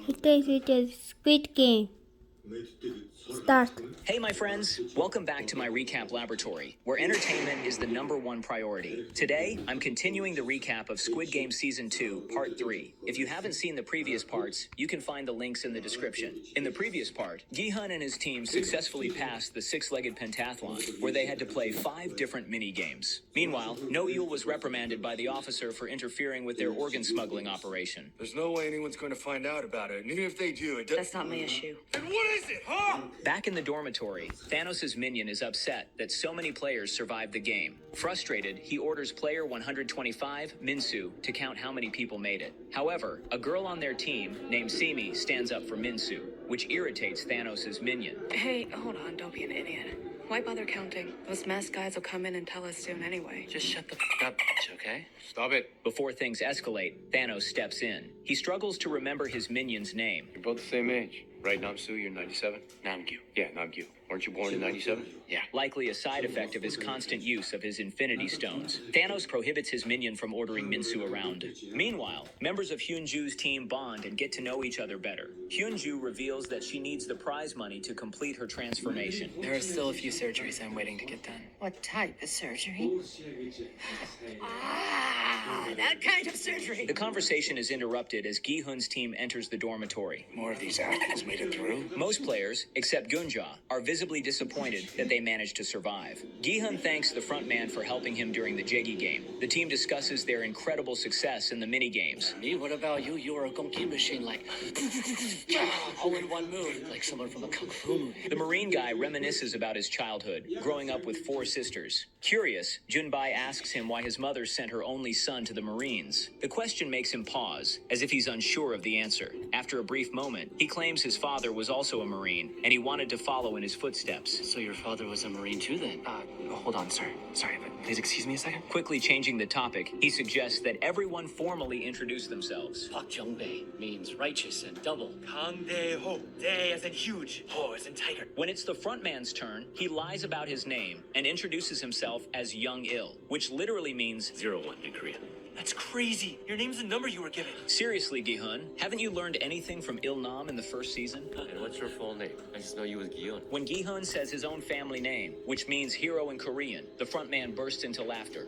It is Squid Game. Start. Hey my friends, welcome back to my recap laboratory, where entertainment is the #1 priority. Today, I'm continuing the recap of Squid Game Season 2, Part 3. If you haven't seen the previous parts, you can find the links in the description. In the previous part, Gi-hun and his team successfully passed the six-legged pentathlon, where they had to play 5 different mini-games. Meanwhile, No-Yul was reprimanded by the officer for interfering with their organ smuggling operation. There's no way anyone's going to find out about it, and even if they do, That's not my issue. Then what is it, huh? Back in the dormitory, Thanos' minion is upset that so many players survived the game. Frustrated, he orders player 125, Minsu, to count how many people made it. However, a girl on their team, named Simi, stands up for Minsu, which irritates Thanos' minion. Hey, hold on, don't be an idiot. Why bother counting? Those masked guys will come in and tell us soon anyway. Just shut the f up, bitch, okay? Stop it. Before things escalate, Thanos steps in. He struggles to remember his minion's name. You're both the same age. Right, Namsu? You're 97? Namgyu. Yeah, Namgyu. Weren't you born in 97? Yeah. Likely a side effect of his constant use of his Infinity Stones. Thanos prohibits his minion from ordering Minsu around. Meanwhile, members of Hyunju's team bond and get to know each other better. Hyunju reveals that she needs the prize money to complete her transformation. There are still a few surgeries I'm waiting to get done. What type of surgery? That kind of surgery. The conversation is interrupted as Gi-hun's team enters the dormitory. More of these assholes made it through. Most players, except Gunja, are visibly disappointed that they managed to survive. Gi-hun thanks the frontman for helping him during the Jegi game. The team discusses their incredible success in the mini-games. Me, what about you? You're a gonki machine, like all in one move, like someone from a kung fu movie. The Marine guy reminisces about his childhood, growing up with 4 sisters. Curious, Junbai asks him why his mother sent her only son to the Marines. The question makes him pause, as if he's unsure of the answer. After a brief moment, he claims his father was also a Marine, and he wanted to follow in his footsteps. So your father was a Marine too, then? Hold on, sir. Sorry, but please excuse me a second. Quickly changing the topic, he suggests that everyone formally introduce themselves. Park Jung-bae means righteous and double. 강대호. 대 as in huge. Ho as in tiger. When it's the frontman's turn, he lies about his name and introduces himself as Young Il, which literally means 01 in Korean. That's crazy. Your name's the number you were given. Seriously, Gi-hun, haven't you learned anything from Il-nam in the first season? And what's your full name? I just know you as Gi-hun. When Gi-hun says his own family name, which means hero in Korean, the frontman bursts into laughter.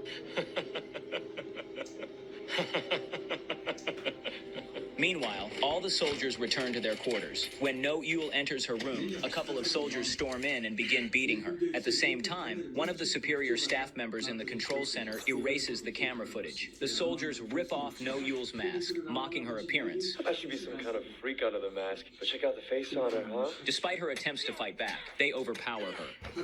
Meanwhile, all the soldiers return to their quarters. When No-Yul enters her room, a couple of soldiers storm in and begin beating her. At the same time, one of the superior staff members in the control center erases the camera footage. The soldiers rip off No-Yul's mask, mocking her appearance. I should be some kind of freak under the mask. But check out the face on her, huh? Despite her attempts to fight back, they overpower her,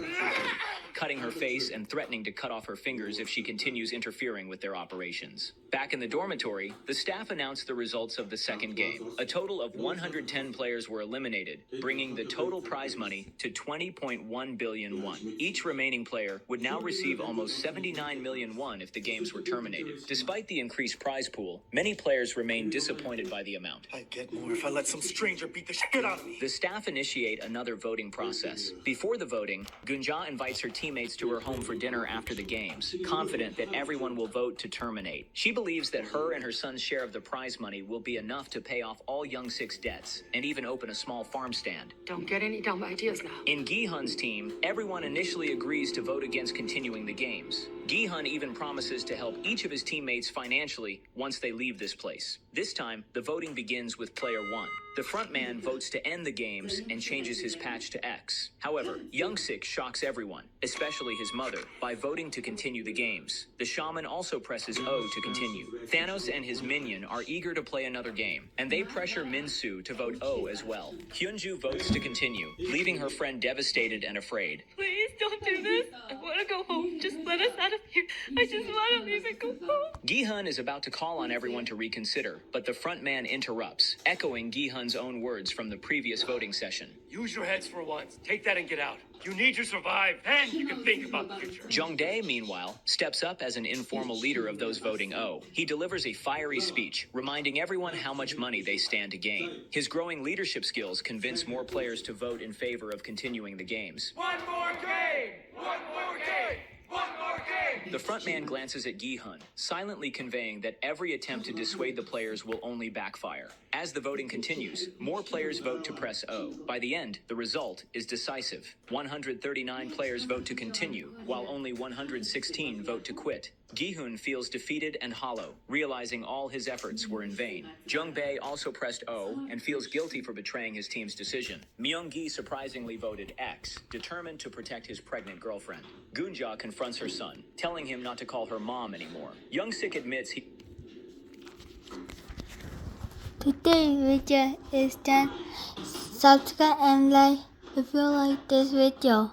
cutting her face and threatening to cut off her fingers if she continues interfering with their operations. Back in the dormitory, the staff announced the results of the second game. A total of 110 players were eliminated, bringing the total prize money to 20.1 billion won. Each remaining player would now receive almost 79 million won if the games were terminated. Despite the increased prize pool, many players remain disappointed by the amount. I'd get more if I let some stranger beat the shit out of me. The staff initiate another voting process. Before the voting, Gunja invites her teammates to her home for dinner after the games, confident that everyone will vote to terminate. She believes that her and her son's share of the prize money will be enough to pay off all Young Six debts and even open a small farm stand. Don't get any dumb ideas now. In Gi-hun's team, everyone initially agrees to vote against continuing the games. Gi-hun even promises to help each of his teammates financially once they leave this place. This time, the voting begins with player 1. The frontman votes to end the games and changes his patch to X. However, Young Six shocks everyone, especially his mother, by voting to continue the games. The shaman also presses O to continue. Thanos and his minion are eager to play another game, and they pressure Minsu to vote O as well. Hyunju votes to continue, leaving her friend devastated and afraid. Please don't do this. I want to go home. Just let us out of here. I just want to leave and go home. Gi-hun is about to call on everyone to reconsider, but the frontman interrupts, echoing Gi-hun's own words from the previous voting session. Use your heads for once. Take that and get out. You need to survive, and you can think about the future. Jung-dae, meanwhile, steps up as an informal leader of those voting O. He delivers a fiery speech, reminding everyone how much money they stand to gain. His growing leadership skills convince more players to vote in favor of continuing the games. One more game! One more game! One more game! The frontman glances at Gi-hun, silently conveying that every attempt to dissuade the players will only backfire. As the voting continues, more players vote to press O. By the end, the result is decisive. 139 players vote to continue, while only 116 vote to quit. Gi-hun feels defeated and hollow, realizing all his efforts were in vain. Jung-bae also pressed O and feels guilty for betraying his team's decision. Myung-gi surprisingly voted X, determined to protect his pregnant girlfriend. Gunja confronts her son, telling him not to call her mom anymore. Young-sik admits he... Today's video is done. Subscribe and like if you like this video.